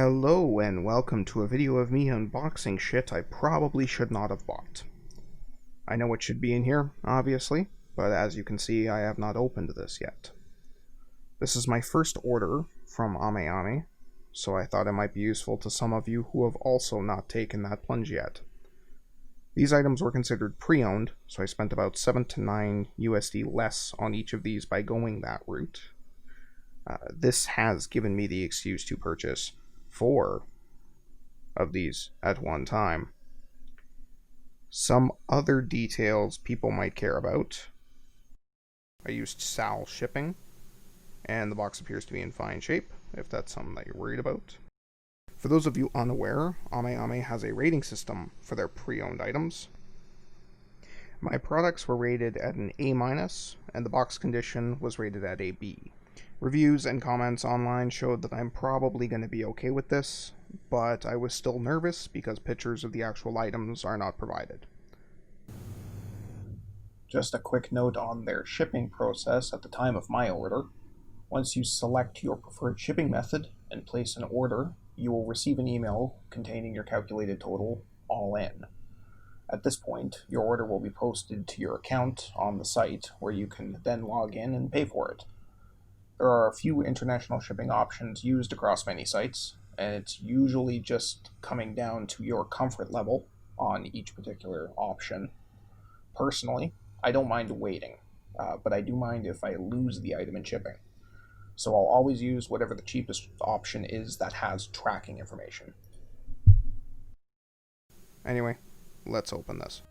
Hello and welcome to a video of me unboxing shit I probably should not have bought. I know it should be in here, obviously, but as you can see I have not opened this yet. This is my first order from Amiami, so I thought it might be useful to some of you who have also not taken that plunge yet. These items were considered pre-owned, so I spent about 7 to 9 USD less on each of these by going that route. This has given me the excuse to purchase 4 of these at one time. Some other details people might care about. I used SAL shipping, and the box appears to be in fine shape, if that's something that you're worried about. For those of you unaware, amiami has a rating system for their pre-owned items. My products were rated at an A-, and the box condition was rated at a B. Reviews and comments online showed that I'm probably going to be okay with this, but I was still nervous because pictures of the actual items are not provided. Just a quick note on their shipping process at the time of my order. Once you select your preferred shipping method and place an order, you will receive an email containing your calculated total all in. At this point, your order will be posted to your account on the site, where you can then log in and pay for it. There are a few international shipping options used across many sites, and it's usually just coming down to your comfort level on each particular option. Personally, I don't mind waiting, but I do mind if I lose the item in shipping. So I'll always use whatever the cheapest option is that has tracking information. Anyway, let's open this.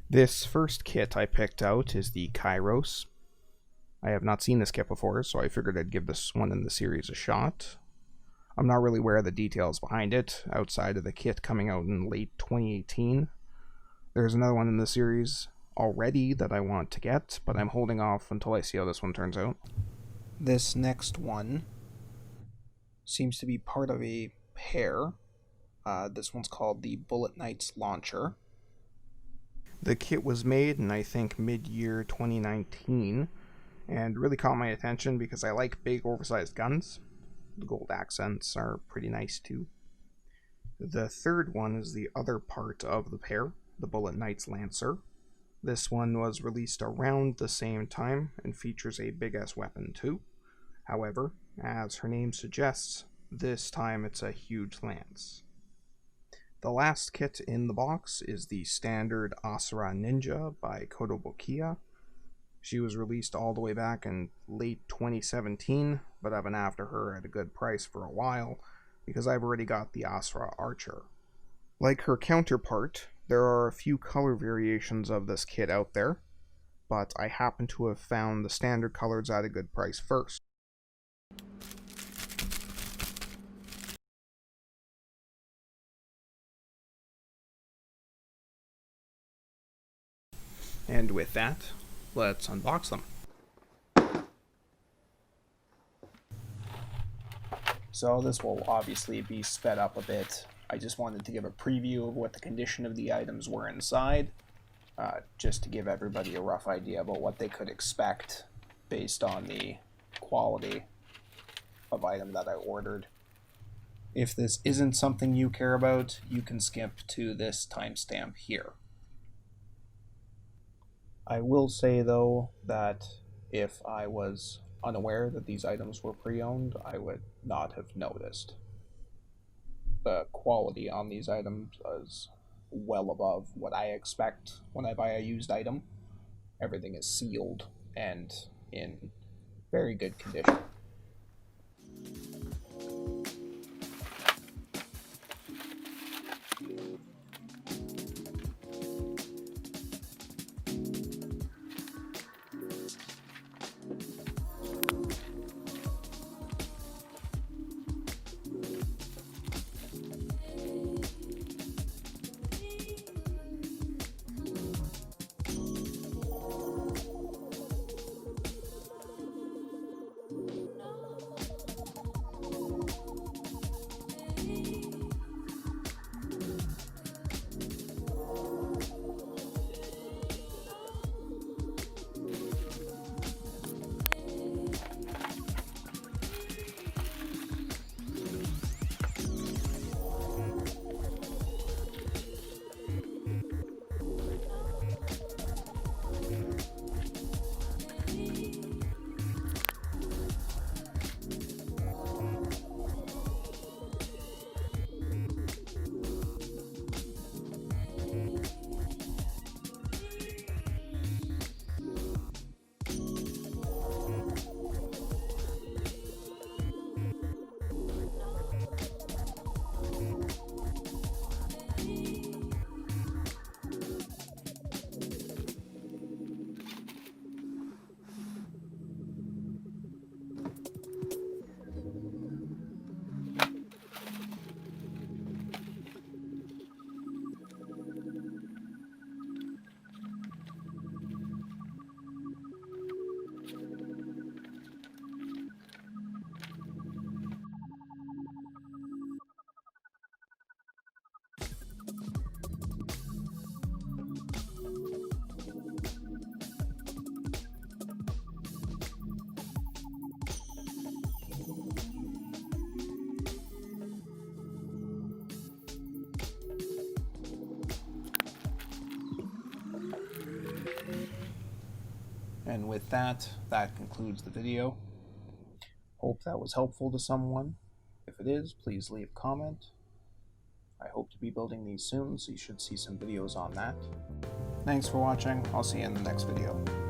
This first kit I picked out is the Kairos. I have not seen this kit before, so I figured I'd give this one in the series a shot. I'm not really aware of the details behind it, outside of the kit coming out in late 2018. There's another one in the series already that I want to get, but I'm holding off until I see how this one turns out. This next one seems to be part of a pair. This one's called the Bullet Knights Launcher. The kit was made in, I think, mid-year 2019, and really caught my attention because I like big, oversized guns. The gold accents are pretty nice, too. The third one is the other part of the pair, the Bullet Knights Lancer. This one was released around the same time and features a big-ass weapon, too. However, as her name suggests, this time it's a huge lance. The last kit in the box is the standard Asra Ninja by Kotobukiya. She was released all the way back in late 2017, but I've been after her at a good price for a while because I've already got the Asra Archer. Like her counterpart, there are a few color variations of this kit out there, but I happen to have found the standard colors at a good price first. And with that, let's unbox them. So this will obviously be sped up a bit. I just wanted to give a preview of what the condition of the items were inside, just to give everybody a rough idea about what they could expect based on the quality of item that I ordered. If this isn't something you care about, you can skip to this timestamp here. I will say, though, that if I was unaware that these items were pre-owned, I would not have noticed. The quality on these items is well above what I expect when I buy a used item. Everything is sealed and in very good condition. And with that, that concludes the video. Hope that was helpful to someone. If it is, please leave a comment. I hope to be building these soon, so you should see some videos on that. Thanks for watching. I'll see you in the next video.